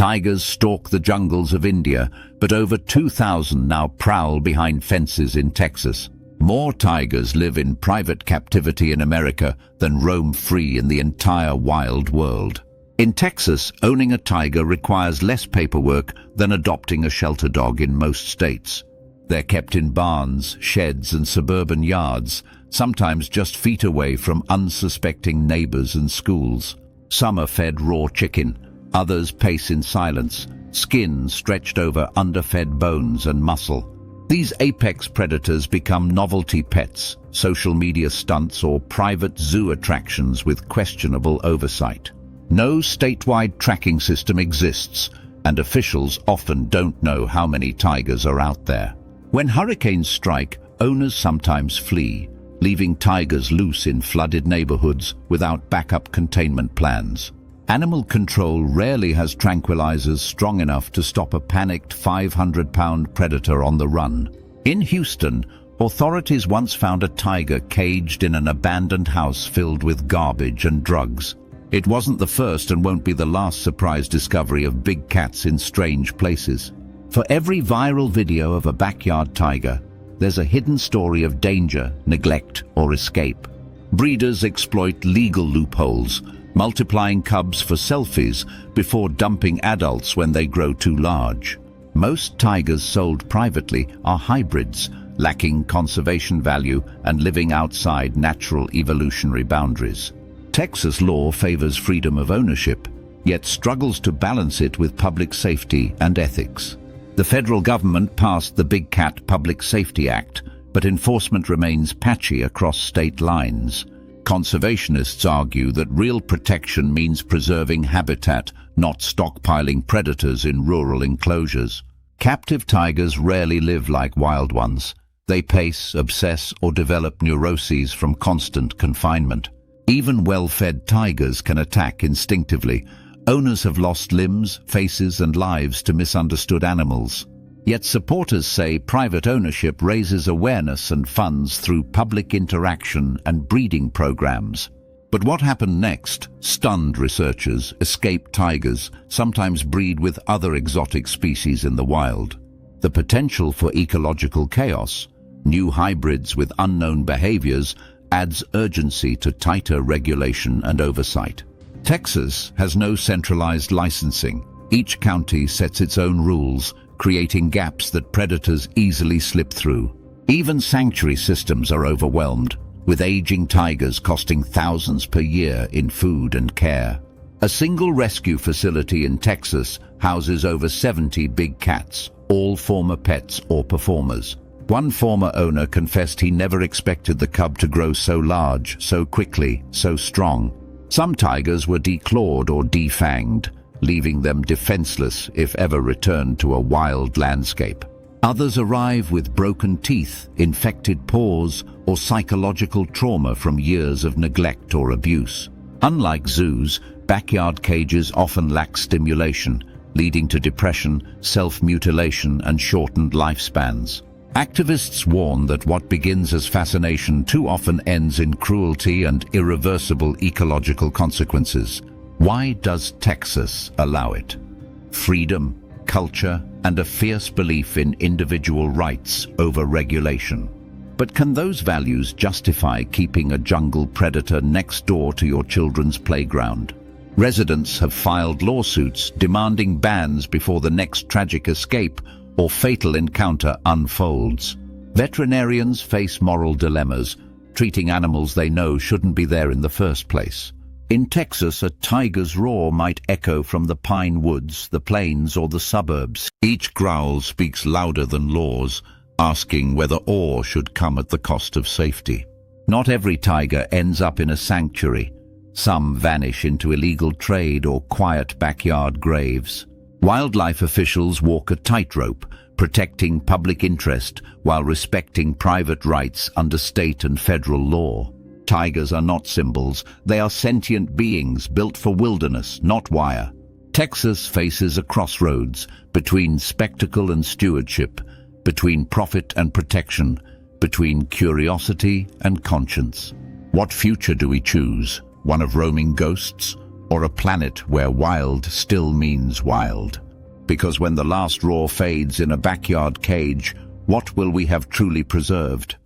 Tigers stalk the jungles of India, but over 2,000 now prowl behind fences in Texas. More tigers live in private captivity in America than roam free in the entire wild world. In Texas, owning a tiger requires less paperwork than adopting a shelter dog in most states. They're kept in barns, sheds, and suburban yards, sometimes just feet away from unsuspecting neighbors and schools. Some are fed raw chicken, others pace in silence, skin stretched over underfed bones and muscle. These apex predators become novelty pets, social media stunts, or private zoo attractions with questionable oversight. No statewide tracking system exists, and officials often don't know how many tigers are out there. When hurricanes strike, owners sometimes flee, leaving tigers loose in flooded neighborhoods without backup containment plans. Animal control rarely has tranquilizers strong enough to stop a panicked 500-pound predator on the run. In Houston, authorities once found a tiger caged in an abandoned house filled with garbage and drugs. It wasn't the first and won't be the last surprise discovery of big cats in strange places. For every viral video of a backyard tiger, there's a hidden story of danger, neglect, or escape. Breeders exploit legal loopholes, multiplying cubs for selfies before dumping adults when they grow too large. Most tigers sold privately are hybrids, lacking conservation value and living outside natural evolutionary boundaries. Texas law favors freedom of ownership, yet struggles to balance it with public safety and ethics. The federal government passed the Big Cat Public Safety Act, but enforcement remains patchy across state lines. Conservationists argue that real protection means preserving habitat, not stockpiling predators in rural enclosures. Captive tigers rarely live like wild ones. They pace, obsess, or develop neuroses from constant confinement. Even well-fed tigers can attack instinctively. Owners have lost limbs, faces, and lives to misunderstood animals. Yet supporters say private ownership raises awareness and funds through public interaction and breeding programs. But what happened next? Stunned researchers, escaped tigers sometimes breed with other exotic species in the wild. The potential for ecological chaos, new hybrids with unknown behaviors, adds urgency to tighter regulation and oversight. Texas has no centralized licensing. Each county sets its own rules, creating gaps that predators easily slip through. Even sanctuary systems are overwhelmed, with aging tigers costing thousands per year in food and care. A single rescue facility in Texas houses over 70 big cats, all former pets or performers. One former owner confessed he never expected the cub to grow so large, so quickly, so strong. Some tigers were declawed or defanged, leaving them defenseless if ever returned to a wild landscape. Others arrive with broken teeth, infected paws, or psychological trauma from years of neglect or abuse. Unlike zoos, backyard cages often lack stimulation, leading to depression, self-mutilation, and shortened lifespans. Activists warn that what begins as fascination too often ends in cruelty and irreversible ecological consequences. Why does Texas allow it? Freedom, culture, and a fierce belief in individual rights over regulation. But can those values justify keeping a jungle predator next door to your children's playground? Residents have filed lawsuits demanding bans before the next tragic escape or fatal encounter unfolds. Veterinarians face moral dilemmas, treating animals they know shouldn't be there in the first place. In Texas, a tiger's roar might echo from the pine woods, the plains, or the suburbs. Each growl speaks louder than laws, asking whether awe should come at the cost of safety. Not every tiger ends up in a sanctuary. Some vanish into illegal trade or quiet backyard graves. Wildlife officials walk a tightrope, protecting public interest while respecting private rights under state and federal law. Tigers are not symbols, they are sentient beings built for wilderness, not wire. Texas faces a crossroads between spectacle and stewardship, between profit and protection, between curiosity and conscience. What future do we choose? One of roaming ghosts, or a planet where wild still means wild? Because when the last roar fades in a backyard cage, what will we have truly preserved?